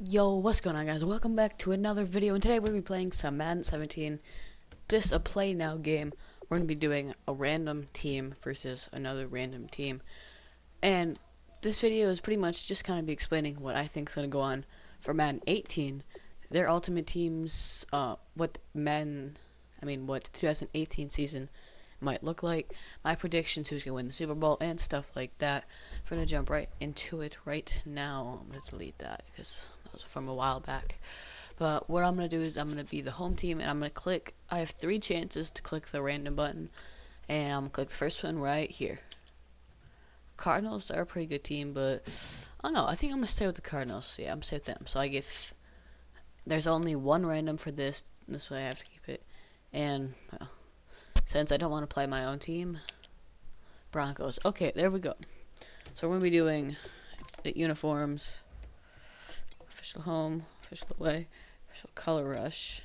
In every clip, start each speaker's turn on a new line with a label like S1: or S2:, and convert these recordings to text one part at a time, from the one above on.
S1: Yo, what's going on, guys? Welcome back to another video, and today we'll be playing some Madden 17, just a play now game. We're going to be doing a random team versus another random team, and this video is pretty much just kind of be explaining what I think is going to go on for Madden 18, their ultimate teams, what what 2018 season might look like, my predictions, who's going to win the Super Bowl, and stuff like that. We're going to jump right into it right now. I'm going to delete that because that was from a while back. But what I'm going to do is I'm going to be the home team, and I'm going to click. I have 3 chances to click the random button, and I'm going to click the first one right here. Cardinals are a pretty good team, but I don't know. I think I'm going to stay with the Cardinals. Yeah, I'm going to stay with them. So I get, there's only one random for this. This way I have to keep it. And, well, since I don't want to play my own team, Broncos. Okay, there we go. So we're going to be doing the uniforms, official home, official away, official color rush.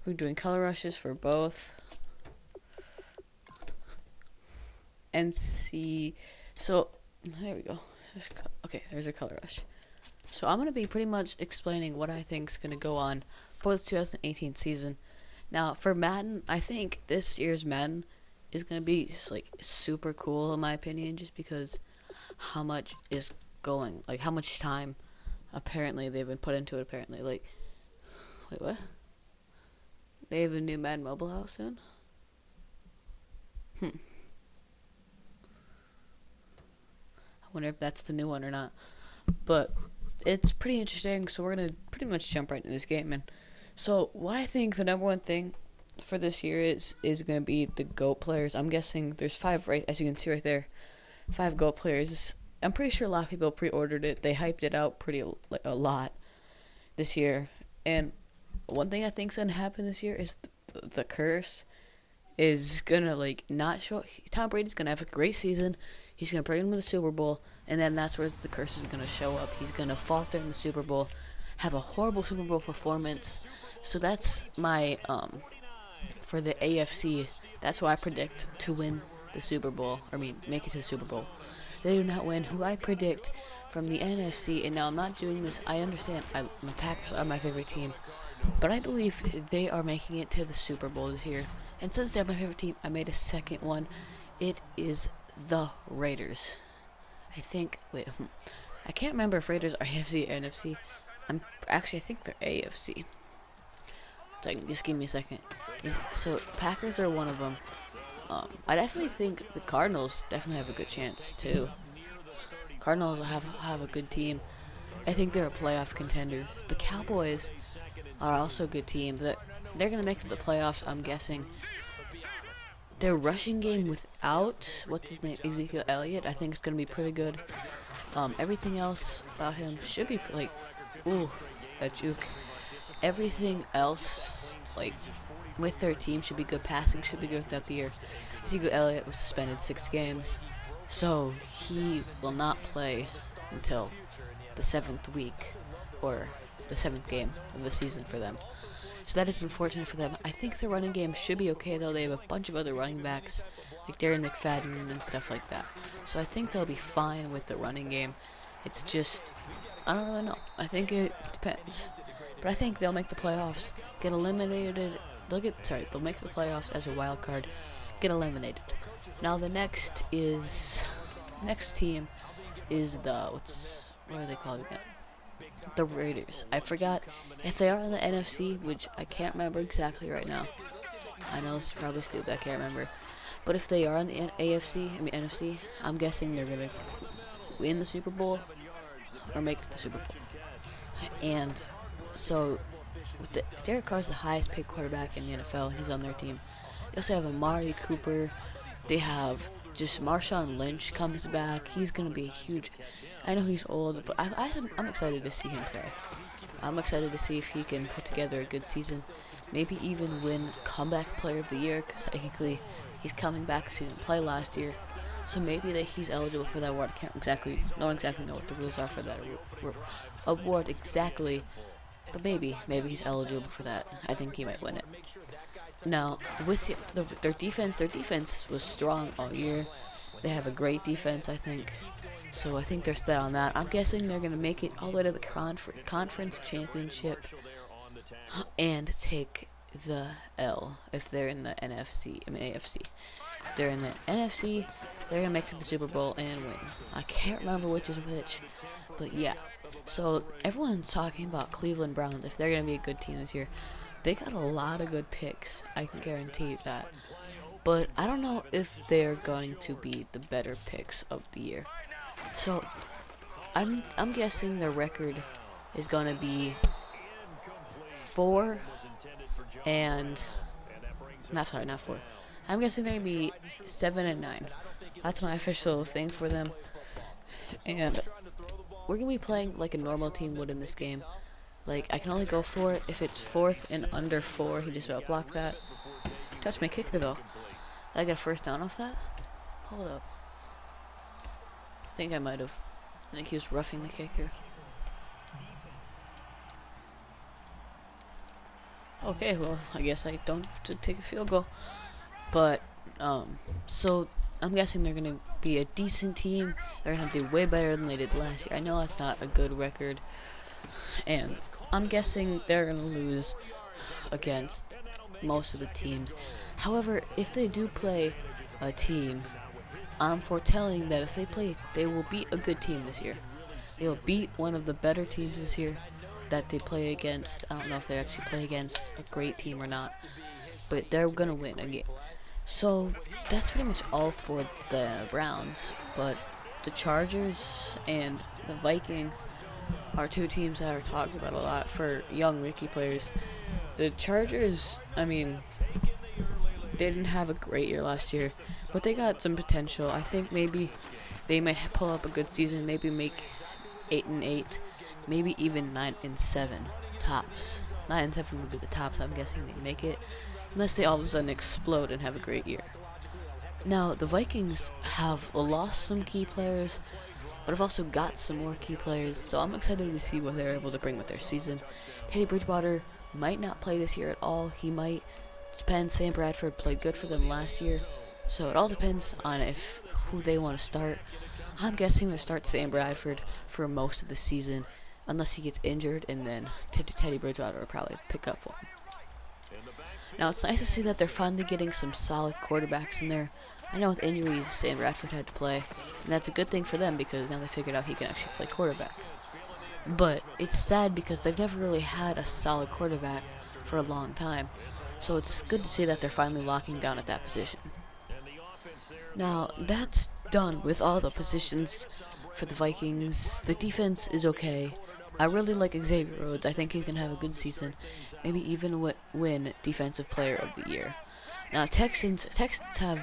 S1: We're doing color rushes for both. NC. So, there we go. Okay, there's our color rush. So I'm going to be pretty much explaining what I think is going to go on for the 2018 season. Now, for Madden, I think this year's Madden is going to be just, like, super cool in my opinion, just because how much is going, like, how much time apparently they've been put into it, apparently. Like, wait, what? They have a new Madden mobile house soon? I wonder if that's the new one or not. But it's pretty interesting, so we're going to pretty much jump right into this game, and so what I think the number one thing for this year is going to be the GOAT players. I'm guessing there's 5, right, as you can see right there, 5 GOAT players. I'm pretty sure a lot of people pre-ordered it. They hyped it out a lot this year. And one thing I think is going to happen this year is the curse is going to, like, not show. Tom Brady's going to have a great season. He's going to bring him to the Super Bowl, and then that's where the curse is going to show up. He's going to falter in the Super Bowl, have a horrible Super Bowl performance. So that's my, for the AFC, that's who I predict to win the Super Bowl, make it to the Super Bowl. They do not win, who I predict from the NFC, and now I'm not doing this, I understand, the Packers are my favorite team, but I believe they are making it to the Super Bowl this year. And since they're my favorite team, I made a second one. It is the Raiders. I think, I can't remember if Raiders are AFC or NFC. I think they're AFC. So just give me a second. So Packers are one of them. I definitely think the Cardinals definitely have a good chance too. Cardinals have a good team. I think they're a playoff contender. The Cowboys are also a good team, but they're gonna make it to the playoffs, I'm guessing. Their rushing game without what's his name, Ezekiel Elliott, I think is gonna be pretty good. Everything else about him should be like, ooh, that juke. Everything else, like, with their team should be good. Passing should be good throughout the year. Ezekiel Elliott was suspended 6 games, so he will not play until the 7th week, or the 7th game of the season for them. So that is unfortunate for them. I think the running game should be okay, though. They have a bunch of other running backs, like Darren McFadden and stuff like that. So I think they'll be fine with the running game. It's just, I don't really know. I think it depends. But I think they'll make the playoffs, get eliminated. They'll make the playoffs as a wild card, get eliminated. Now the next team is what are they called again? The Raiders. I forgot if they are in the NFC, which I can't remember exactly right now. I know it's probably stupid, I can't remember. But if they are in the NFC, I'm guessing they're gonna win the Super Bowl or make the Super Bowl. And so, Derek Carr's the highest paid quarterback in the NFL, and he's on their team. They also have Amari Cooper. They have just Marshawn Lynch comes back. He's going to be huge. I know he's old, but I'm excited to see him play. I'm excited to see if he can put together a good season. Maybe even win Comeback Player of the Year, because technically he's coming back because he didn't play last year. So maybe he's eligible for that award. I don't exactly know what the rules are for that award exactly. But maybe he's eligible for that. I think he might win it. Now, with their defense was strong all year. They have a great defense, I think. So I think they're set on that. I'm guessing they're going to make it all the way to the conference championship and take the L if they're in the AFC. If they're in the NFC, they're going to make it to the Super Bowl and win. I can't remember which is which, but yeah. So everyone's talking about Cleveland Browns, if they're going to be a good team this year. They got a lot of good picks, I can guarantee that. But I don't know if they're going to be the better picks of the year. So I'm guessing their record is going to be 4 and not 4. I'm guessing they're going to be 7-9. That's my official thing for them. And we're going to be playing like a normal team would in this game. Like, I can only go for it if it's 4th and under 4. He just about blocked that. Touched my kicker though. I got a first down off that? Hold up. I think I might have. I think he was roughing the kicker. Okay, well, I guess I don't have to take a field goal. But, so I'm guessing they're going to be a decent team. They're going to do way better than they did last year. I know that's not a good record. And I'm guessing they're going to lose against most of the teams. However, if they do play a team, I'm foretelling that if they play, they will beat a good team this year. They will beat one of the better teams this year that they play against. I don't know if they actually play against a great team or not, but they're going to win a game. So that's pretty much all for the Browns, but the Chargers and the Vikings are two teams that are talked about a lot for young rookie players. The Chargers, I mean, they didn't have a great year last year, but they got some potential. I think maybe they might pull up a good season, maybe make 8-8, maybe even 9-7 tops. 9-7 would be the tops. I'm guessing they make it, unless they all of a sudden explode and have a great year. Now the Vikings have lost some key players, but have also got some more key players, so I'm excited to see what they're able to bring with their season. Teddy Bridgewater might not play this year at all. He might. Depends. Sam Bradford played good for them last year, so it all depends on who they want to start. I'm guessing they'll start Sam Bradford for most of the season, unless he gets injured, and then Teddy Bridgewater will probably pick up for him. Now it's nice to see that they're finally getting some solid quarterbacks in there. I know with injuries, Sam Bradford had to play, and that's a good thing for them because now they figured out he can actually play quarterback. But it's sad because they've never really had a solid quarterback for a long time. So it's good to see that they're finally locking down at that position. Now, that's done with all the positions for the Vikings. The defense is okay. I really like Xavier Rhodes. I think he can have a good season. Maybe even win Defensive Player of the Year. Now, Texans have...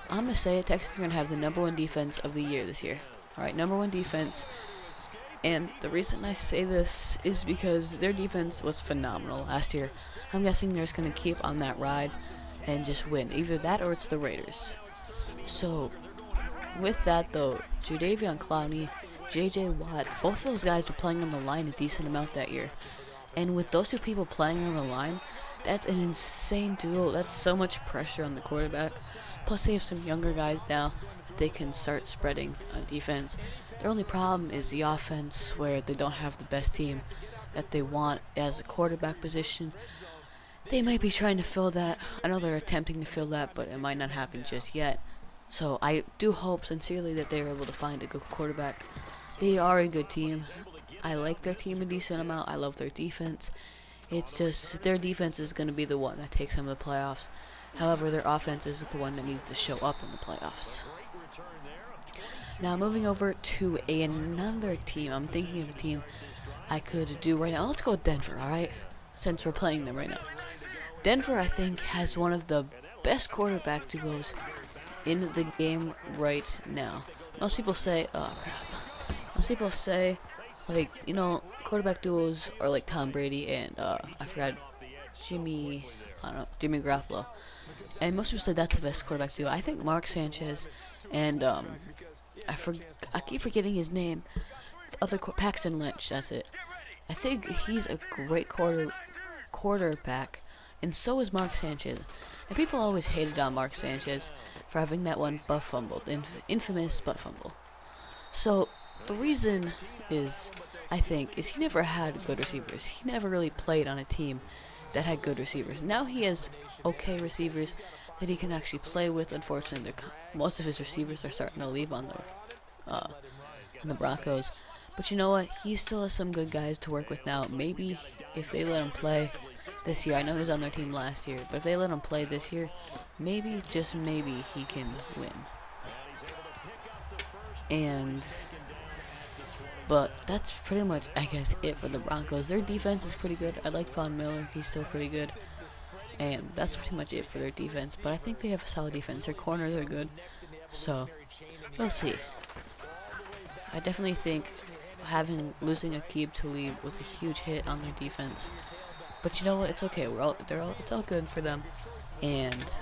S1: I'm going to say it, Texans are going to have the #1 defense of the year this year. Alright, #1 defense. And the reason I say this is because their defense was phenomenal last year. I'm guessing they're just going to keep on that ride and just win. Either that or it's the Raiders. So, with that though, Jadeveon Clowney, J.J. Watt, both of those guys were playing on the line a decent amount that year. And with those two people playing on the line, that's an insane duo. That's so much pressure on the quarterback. Plus they have some younger guys now that they can start spreading on defense. Their only problem is the offense, where they don't have the best team that they want as a quarterback position. They might be trying to fill that. I know they're attempting to fill that, but it might not happen just yet. So I do hope sincerely that they're able to find a good quarterback. They are a good team. I like their team a decent amount. I love their defense. It's just their defense is going to be the one that takes them to the playoffs. However, their offense is the one that needs to show up in the playoffs. Now, moving over to another team. I'm thinking of a team I could do right now. Let's go with Denver, alright? Since we're playing them right now. Denver, I think, has one of the best quarterback duos in the game right now. Most people say, most people say, like, you know, quarterback duos are like Tom Brady and, I forgot, Jimmy Garoppolo. And most people say that's the best quarterback duo. I think Mark Sanchez and, I keep forgetting his name. Paxton Lynch, that's it. I think he's a great quarterback, and so is Mark Sanchez. And people always hated on Mark Sanchez for having that one butt fumble, the infamous butt fumble. So the reason is, I think, is he never had good receivers. He never really played on a team that had good receivers. Now he has okay receivers that he can actually play with. Unfortunately, most of his receivers are starting to leave on the Broncos. But you know what? He still has some good guys to work with now. Maybe if they let him play this year, I know he was on their team last year, but if they let him play this year, maybe, just maybe, he can win. And but that's pretty much, I guess, it for the Broncos. Their defense is pretty good. I like Von Miller. He's still pretty good. And that's pretty much it for their defense. But I think they have a solid defense. Their corners are good. So, we'll see. I definitely think losing Aqib Talib was a huge hit on their defense. But you know what? It's okay. It's all good for them. And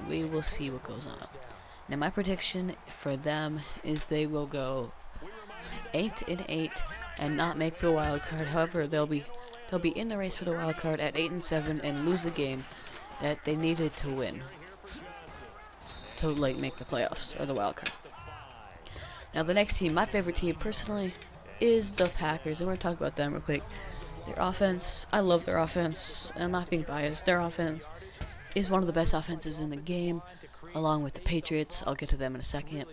S1: we will see what goes on. Now, my prediction for them is they will go 8-8 and not make the wild card. However, they'll be in the race for the wild card at 8-7 and lose the game that they needed to win to like make the playoffs or the wild card. Now, the next team, my favorite team personally, is the Packers, and we're gonna talk about them real quick. Their offense, I love their offense, and I'm not being biased. Their offense is one of the best offenses in the game, along with the Patriots. I'll get to them in a second.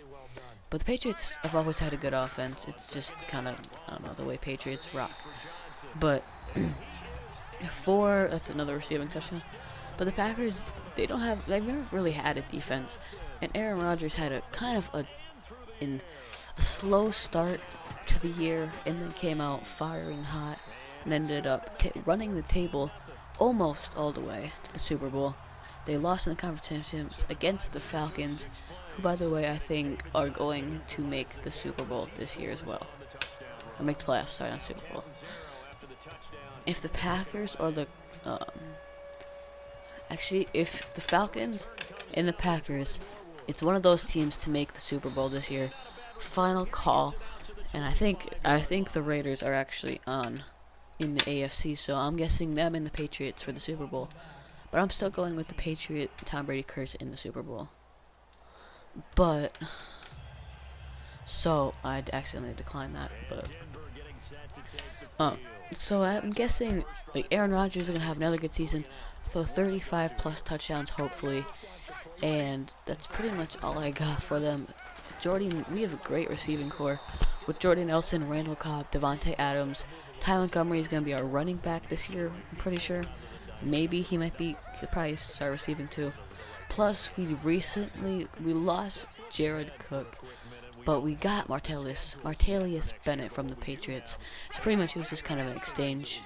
S1: But the Patriots have always had a good offense. It's just kind of, I don't know, the way Patriots rock. But that's another receiving touchdown. But the Packers, they've never really had a defense. And Aaron Rodgers had a kind of a slow start to the year, and then came out firing hot and ended up running the table almost all the way to the Super Bowl. They lost in the conference against the Falcons, who, by the way, I think are going to make the Super Bowl this year as well. Or make the playoffs, sorry, not Super Bowl. If the Packers or if the Falcons and the Packers, it's one of those teams to make the Super Bowl this year. Final call. And I think the Raiders are actually in the AFC, so I'm guessing them and the Patriots for the Super Bowl. But I'm still going with the Patriot Tom Brady curse in the Super Bowl. But so I accidentally declined that, but so I'm guessing like Aaron Rodgers is gonna have another good season, throw 35 plus touchdowns hopefully, and that's pretty much all I got for them. We have a great receiving core with Jordy Nelson, Randall Cobb, Devontae Adams. Ty Montgomery is gonna be our running back this year, I'm pretty sure. Maybe he'll probably start receiving too. Plus, we lost Jared Cook, but we got Martellus Bennett from the Patriots. So pretty much it was just kind of an exchange.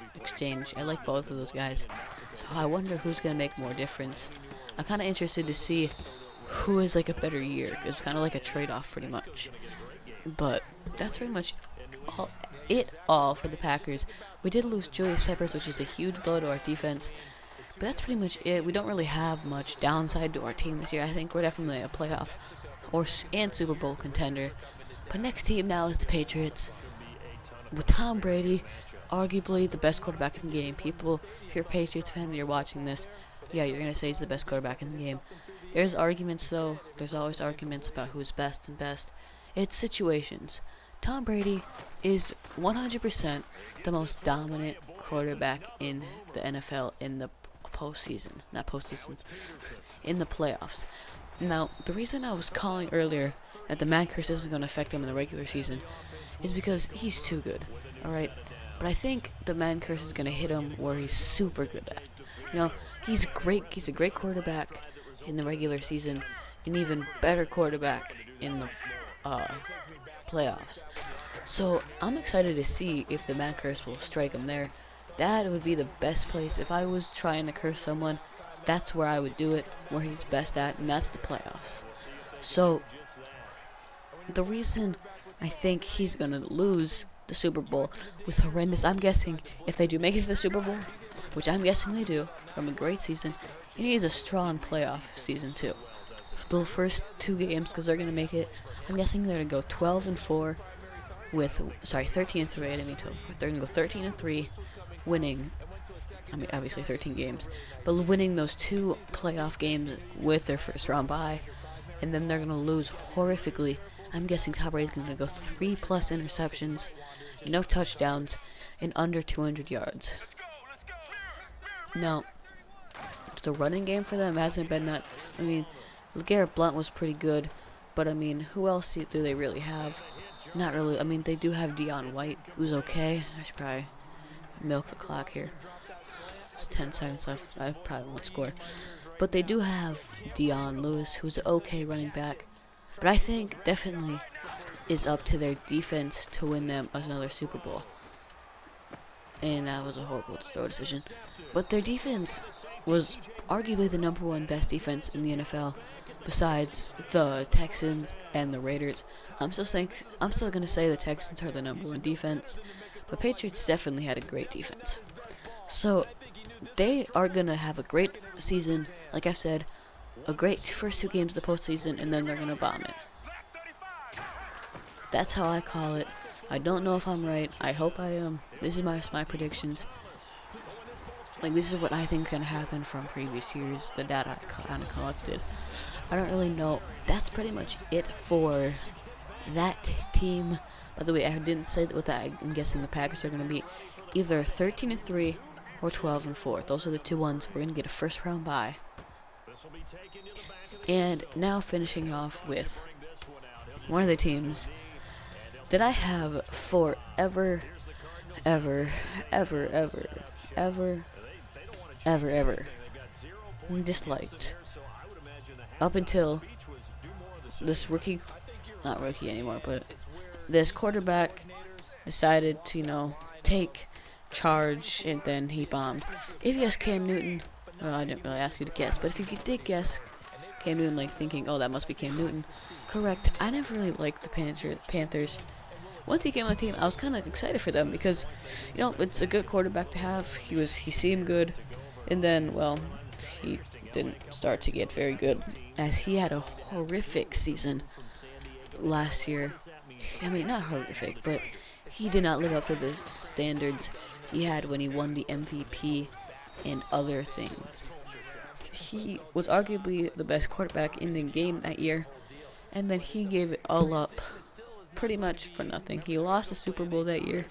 S1: I like both of those guys. So I wonder who's going to make more difference. I'm kind of interested to see who is like a better year. It's kind of like a trade-off pretty much. But that's pretty much all for the Packers. We did lose Julius Peppers, which is a huge blow to our defense. But that's pretty much it. We don't really have much downside to our team this year. I think we're definitely a playoff and Super Bowl contender. But next team now is the Patriots. With Tom Brady, arguably the best quarterback in the game. People, if you're a Patriots fan and you're watching this, yeah, you're going to say he's the best quarterback in the game. There's arguments, though. There's always arguments about who's best and best. It's situations. Tom Brady is 100% the most dominant quarterback in the NFL in the in the playoffs. Now, the reason I was calling earlier that the man curse isn't going to affect him in the regular season is because he's too good, alright? But I think the man curse is going to hit him where he's super good at. You know, he's a great quarterback in the regular season, an even better quarterback in the playoffs. So, I'm excited to see if the man curse will strike him there. That would be the best place. If I was trying to curse someone, that's where I would do it, where he's best at, and that's the playoffs. So, the reason I think he's going to lose the Super Bowl with horrendous, I'm guessing, if they do make it to the Super Bowl, which I'm guessing they do, from a great season, he needs a strong playoff season too. The first 2 games, because they're going to make it, I'm guessing they're going to go 12-4 with, 13-3, I didn't mean to, they're going to go 13-3, winning, obviously 13 games, but winning those 2 playoff games with their first round bye, and then they're going to lose horrifically I'm guessing Tom Brady's going to go 3+ interceptions, no touchdowns, and under 200 yards. Now, the running game for them hasn't been that. I mean, LeGarrette Blount was pretty good, but I mean, who else do they really have? Not really. I mean, they do have Deion White, who's okay. I should probably milk the clock here. It's 10 seconds left. I probably won't score. But they do have Deion Lewis, who's an okay running back. But I think definitely it's up to their defense to win them another Super Bowl. And that was a horrible throw decision. But their defense was arguably the #1 best defense in the NFL, besides the Texans and the Raiders. I'm still gonna say the Texans are the #1 defense, but Patriots definitely had a great defense. So they are gonna have a great season, like I've said, a great first 2 games of the postseason, and then they're gonna bomb it. That's how I call it. I don't know if I'm right. I hope I am. This is my predictions. Like, this is what I think is gonna happen from previous years, the data I kind of collected. I don't really know. That's pretty much it for that team. By the way, I didn't say that with that. I'm guessing the Packers are gonna be either 13-3 or 12-4. Those are the 2 ones. We're gonna get a first round bye. And now finishing off with one of the teams that I have forever, ever disliked up until this rookie, not rookie anymore, but this quarterback decided to, take charge, and then he bombed. If you guess Cam Newton, well, I didn't really ask you to guess, but if you did guess Cam Newton, like thinking, oh, that must be Cam Newton, correct. I never really liked the Panthers. Once he came on the team, I was kind of excited for them because, it's a good quarterback to have. He seemed good, and then, well, he didn't start to get very good, as he had a horrific season last year. I mean, not horrific, but he did not live up to the standards he had when he won the MVP and other things. He was arguably the best quarterback in the game that year, and then he gave it all up pretty much for nothing. He lost the Super Bowl that year,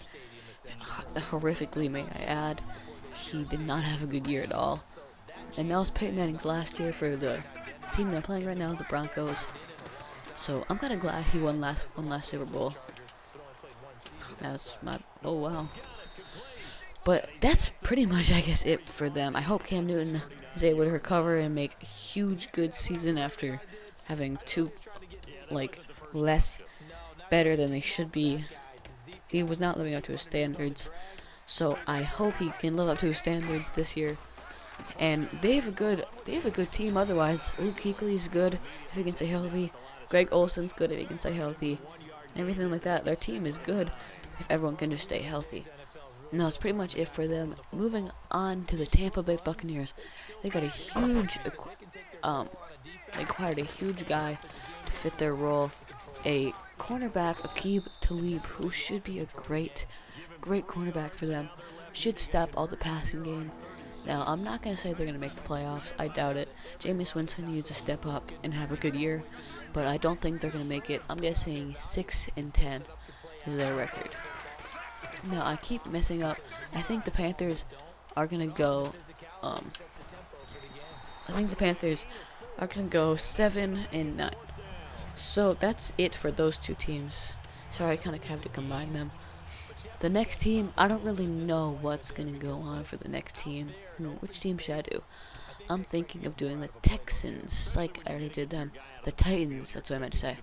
S1: horrifically, may I add. He did not have a good year at all. And now it's Peyton Manning's last year for the team they're playing right now, the Broncos. So I'm kind of glad he won last Super Bowl. That's my, oh wow. But that's pretty much, I guess, it for them. I hope Cam Newton is able to recover and make a huge good season after having 2, less better than they should be. He was not living up to his standards. So I hope he can live up to his standards this year. And they have a good team otherwise. Luke Kuechly's good if he can stay healthy. Greg Olson's good if he can stay healthy. Everything like that. Their team is good if everyone can just stay healthy. And that's pretty much it for them. Moving on to the Tampa Bay Buccaneers. They got a huge they acquired a huge guy to fit their role. A cornerback, Aqib Talib, who should be a great cornerback for them. Should stop all the passing game. Now, I'm not going to say they're going to make the playoffs. I doubt it. Jameis Winston needs to step up and have a good year, but I don't think they're going to make it. I'm guessing 6-10 is their record. Now, I keep messing up. I think the Panthers are going to go, 7-9. So that's it for those 2 teams. Sorry, I kind of have to combine them. The next team, I don't really know what's going to go on for the next team. Which team should I do? I'm thinking of doing the Texans, like I already did them. The Titans, that's what I meant to say.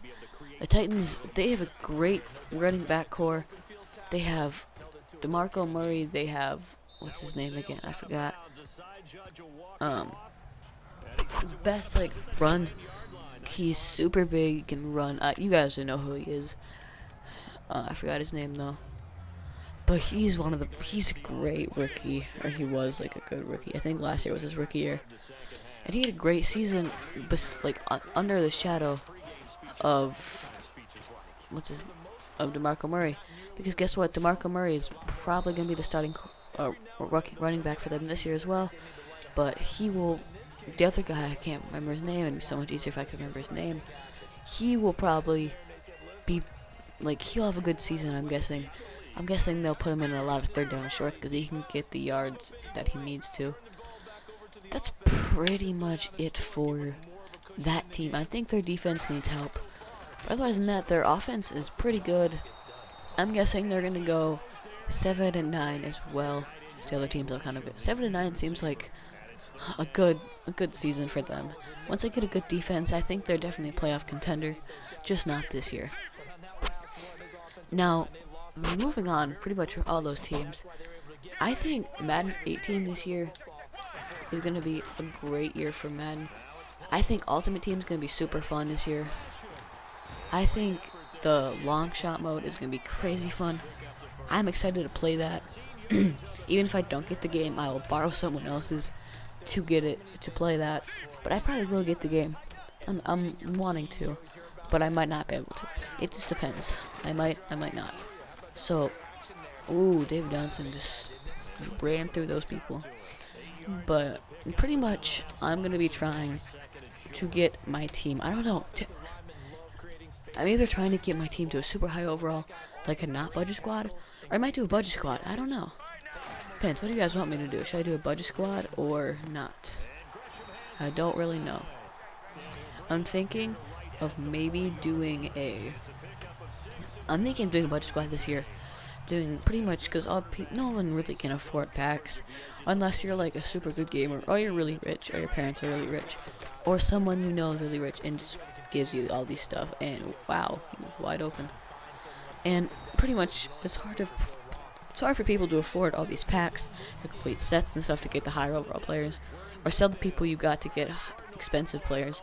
S1: The Titans, they have a great running back core. They have DeMarco Murray, they have, what's his name again? I forgot. Best, run. He's super big, he can run. You guys know who he is. I forgot his name, though. But he's a great rookie, or he was, a good rookie. I think last year was his rookie year. And he had a great season, under the shadow of, of DeMarco Murray. Because guess what? DeMarco Murray is probably going to be the starting running back for them this year as well. But the other guy, I can't remember his name, and it'd be so much easier if I could remember his name. He will probably be like, he'll have a good season. I'm guessing they'll put him in a lot of third down and shorts because he can get the yards that he needs to. That's pretty much it for that team. I think their defense needs help. But otherwise than that, their offense is pretty good. I'm guessing they're gonna go 7-9 as well. The other teams are kind of good. 7-9 seems like a good season for them. Once they get a good defense, I think they're definitely a playoff contender, just not this year. Now, moving on, pretty much all those teams. I think Madden 18 this year is going to be a great year for Madden. I think Ultimate Team is going to be super fun this year. I think the long shot mode is going to be crazy fun. I'm excited to play that. Even if I don't get the game, I will borrow someone else's to get it, to play that. But I probably will get the game. I'm wanting to, but I might not be able to. It just depends. I might not. So, ooh, David Johnson just ran through those people. But pretty much, I'm going to be trying to get my team. I don't know. I'm either trying to get my team to a super high overall, like a not budget squad, or I might do a budget squad. I don't know. Depends. What do you guys want me to do? Should I do a budget squad or not? I don't really know. I'm thinking of maybe doing I'm thinking of doing a budget squad this year. Doing pretty much, because no one really can afford packs unless you're like a super good gamer, or you're really rich, or your parents are really rich, or someone you know is really rich and just gives you all these stuff. And wow, he was wide open. And pretty much, it's hard for people to afford all these packs, the complete sets and stuff to get the higher overall players, or sell the people you got to get expensive players.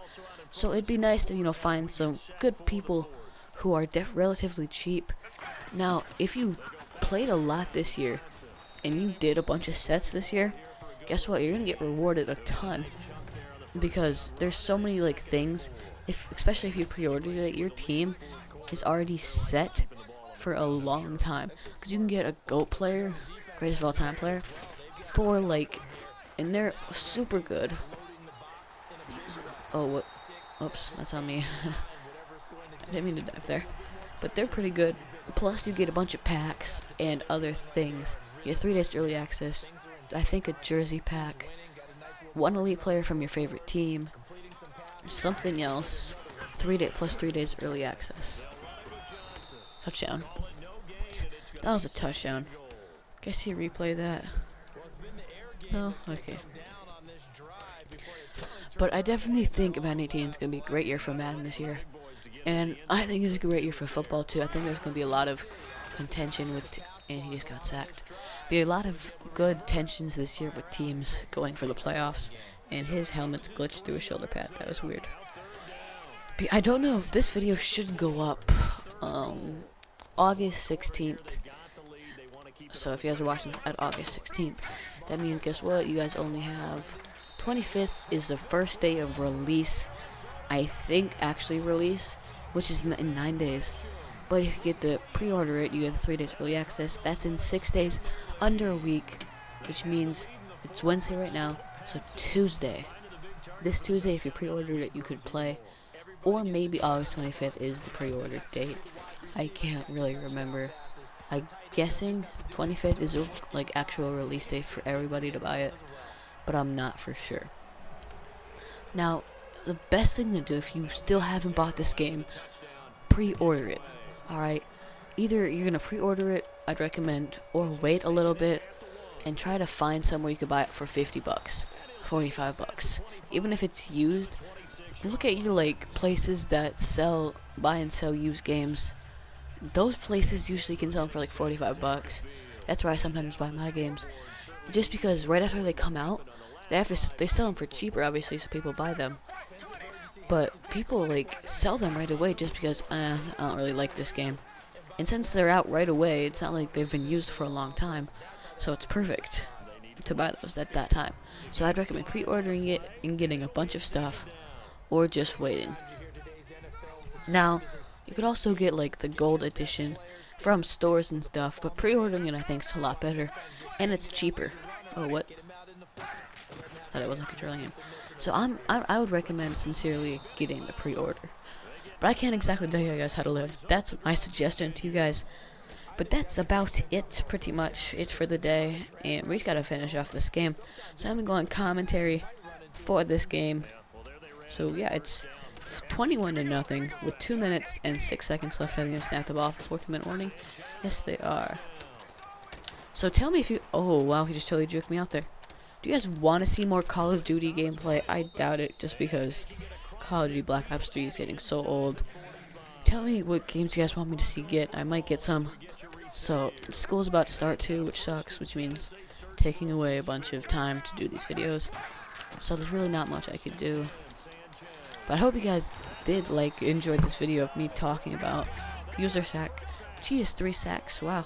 S1: So it'd be nice to, you know, find some good people who are relatively cheap. Now, if you played a lot this year, and you did a bunch of sets this year, guess what? You're gonna get rewarded a ton, because there's so many like things. Especially if you pre-ordered it, your team is already set for a long time. Because you can get a GOAT player, greatest of all time player, for like, and they're super good. Oh, what? Oops, that's on me. I didn't mean to dive there. But they're pretty good. Plus, you get a bunch of packs and other things. You get 3 days early access. I think a jersey pack. One elite player from your favorite team. Something else. 3 days early access. Touchdown. That was a touchdown. Can I see a replay of that? No? Okay. But I definitely think Madden 18 is going to be a great year for Madden this year. And I think it's a great year for football too. I think there's going to be a lot of contention with, and he just got sacked. Be a lot of good tensions this year with teams going for the playoffs. And his helmet's glitched through a shoulder pad. That was weird. I don't know if this video should go up August 16th. So if you guys are watching this at August 16th, that means guess what? You guys only have 25th is the first day of release. I think actually release, which is in 9 days. But if you get to pre-order it, you get 3 days early access. That's in 6 days, under a week, which means it's Wednesday right now. So Tuesday, this Tuesday, if you pre-ordered it, you could play. Or maybe August 25th is the pre-order date. I can't really remember. I'm guessing 25th is like actual release date for everybody to buy it, but I'm not for sure. Now, the best thing to do if you still haven't bought this game, pre-order it. Alright, either you're gonna pre-order it, I'd recommend, or wait a little bit and try to find somewhere you could buy it for 50 bucks, 45 bucks. Even if it's used, look at your like places that buy and sell used games. Those places usually can sell them for like 45 bucks. That's where I sometimes buy my games. Just because right after they come out, they sell them for cheaper, obviously, so people buy them. But people like sell them right away just because I don't really like this game. And since they're out right away, it's not like they've been used for a long time, so it's perfect to buy those at that time. So I'd recommend pre-ordering it and getting a bunch of stuff, or just waiting. Now, you could also get like the gold edition from stores and stuff, but pre-ordering it I think is a lot better, and it's cheaper. Oh, what? Thought I wasn't controlling him. So I would recommend sincerely getting the pre-order. But I can't exactly tell you guys how to live. That's my suggestion to you guys. But that's about it, pretty much it for the day, and we just gotta finish off this game. So I'm gonna go on commentary for this game. So yeah, it's 21 to nothing with 2 minutes and 6 seconds left. Having to snap the ball for 2-minute warning. Yes, they are. So tell me if you. Oh wow, he just totally juked me out there. Do you guys want to see more Call of Duty gameplay? I doubt it, just because Call of Duty Black Ops 3 is getting so old. Tell me what games you guys want me to see get. I might get some. So, school's about to start too, which sucks, which means taking away a bunch of time to do these videos. So there's really not much I could do. But I hope you guys did, enjoy this video of me talking about user sack. Gee, is 3 sacks, wow.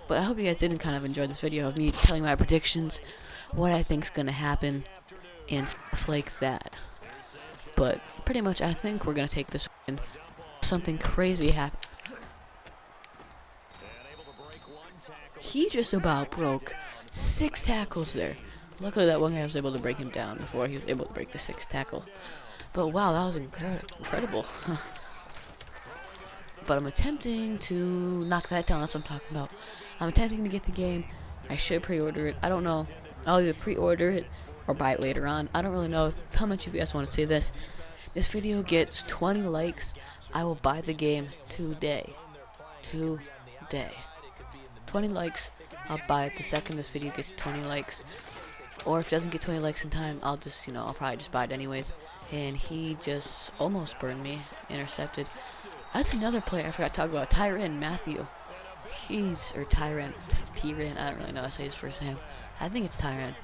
S1: But I hope you guys did kind of enjoy this video of me telling my predictions, what I think's gonna happen, and stuff like that. But pretty much I think we're gonna take this win. Something crazy happened. He just about broke 6 tackles there. Luckily that one guy was able to break him down before he was able to break the 6th tackle. But wow, that was incredible. But I'm attempting to knock that down. That's what I'm talking about. I'm attempting to get the game. I should pre-order it. I don't know. I'll either pre-order it or buy it later on. I don't really know how much of you guys want to see this. This video gets 20 likes. I will buy the game today. 20 likes. I'll buy it the second this video gets 20 likes. Or if it doesn't get 20 likes in time, I'll just, I'll probably just buy it anyways. And he just almost burned me. Intercepted. That's another player I forgot to talk about. Tyrann Matthew. Tyrann, I don't really know how to say his first name. I think it's Tyrann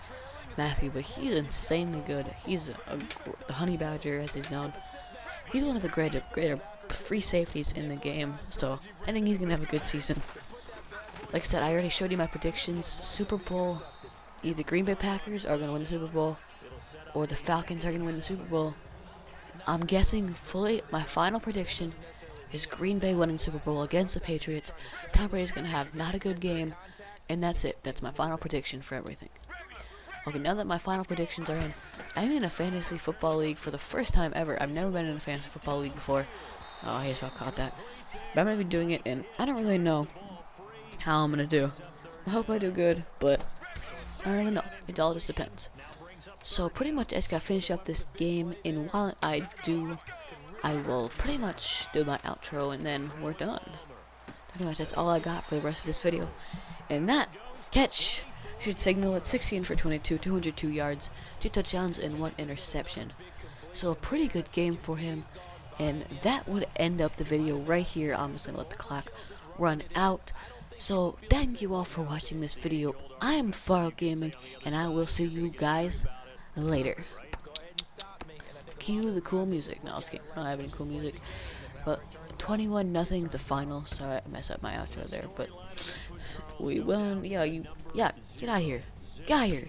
S1: Matthew, but he's insanely good. He's a honey badger, as he's known. He's one of the greater free safeties in the game, so I think he's gonna have a good season. Like I said, I already showed you my predictions. Super Bowl, either Green Bay Packers are gonna win the Super Bowl, or the Falcons are gonna win the Super Bowl. I'm guessing fully. My final prediction is Green Bay winning the Super Bowl against the Patriots. Tom Brady's gonna have not a good game, and that's it. That's my final prediction for everything. Okay, now that my final predictions are in, I'm in a fantasy football league for the first time ever. I've never been in a fantasy football league before. Oh, I just about caught that. But I'm gonna be doing it, and I don't really know how I'm gonna do. I hope I do good, but I don't really know. It all just depends. So pretty much I just gotta finish up this game, and while I do, I will pretty much do my outro, and then we're done. Pretty much that's all I got for the rest of this video. And that catch should signal at 16 for 22, 202 yards, 2 touchdowns, and 1 interception. So a pretty good game for him. And that would end up the video right here. I'm just gonna let the clock run out. So thank you all for watching this video. I am Faro Gaming, and I will see you guys later. Cue the cool music. No, I was kidding. I don't have any cool music. But 21-0 the final. Sorry, I messed up my outro there. But we won. Yeah, get out of here. Get out of here.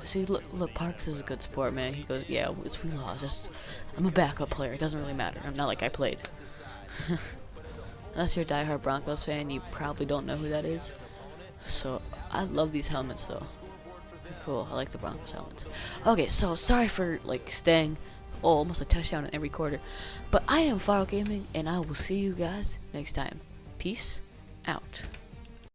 S1: See, look, Parks is a good sport, man. He goes, yeah, we lost. I'm a backup player. It doesn't really matter. I'm not like I played. Unless you're a diehard Broncos fan, you probably don't know who that is. So, I love these helmets, though. They're cool. I like the Broncos helmets. Okay, so, sorry for, staying almost a touchdown in every quarter. But I am Faro Gaming, and I will see you guys next time. Peace out.